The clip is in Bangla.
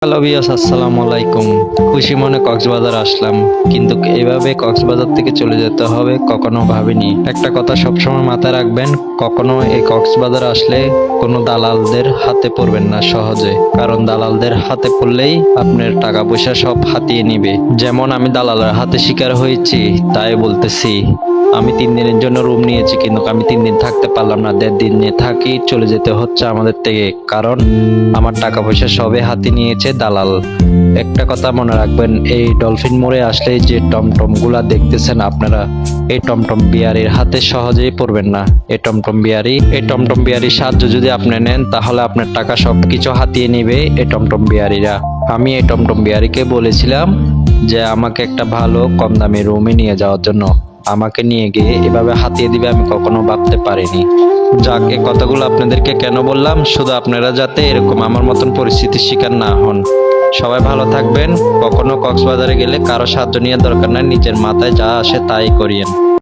হ্যালো ভিউয়ার্স, আসসালামু আলাইকুম। খুশি মনে কক্সবাজার আসলাম, কিন্তু এভাবে কক্সবাজার থেকে চলে যেতে হবে কখনো ভাবিনি। একটা কথা সবসময় মাথায় রাখবেন, কখনো এই কক্সবাজার আসলে কোনো দালালদের হাতে পড়বেন না সহজে, কারণ দালালদের হাতে পড়লেই আপনার টাকা পয়সা সব হাতিয়ে নিবে। যেমন আমি দালালের হাতে শিকার হয়েছি, তাই বলতেছি। আমি 3 দিনের জন্য রুম নিয়েছি, কিন্তু আমি 3 দিন থাকতে পারলাম না। 1.5 দিন থাকি চলে যেতে হচ্ছে আমাদের থেকে, কারণ আমার টাকা পয়সা সবে হাতে নিয়েছে দালাল। একটা কথা মনে রাখবেন, এই ডলফিন মোড়ে আসলে যে টমটম গুলা দেখতেছেন আপনারা, এই টমটম বিহারির হাতে সহজেই পড়বেন না। এই টমটম বিহারির সাহায্য যদি আপনি নেন, তাহলে আপনার টাকা সবকিছু হাতিয়ে নিবে এই টমটম বিহারিরা। আমি এই টমটম বিহারিকে বলেছিলাম যে আমাকে একটা ভালো কম দামি রুমে নিয়ে যাওয়ার জন্য, আমাকে নিয়ে গিয়ে এভাবে হাতিয়ে দিবে আমি কখনো ভাবতে পারিনি। যাক, এই কথাগুলো আপনাদেরকে কেন বললাম, শুধু আপনারা যাতে এরকম আমার মতন পরিস্থিতির শিকার না হন। সবাই ভালো থাকবেন। কখনো কক্সবাজারে গেলে কারো সাহায্য নেওয়ার দরকার নাই, নিজের মাথায় যা আসে তাই করিয়েন।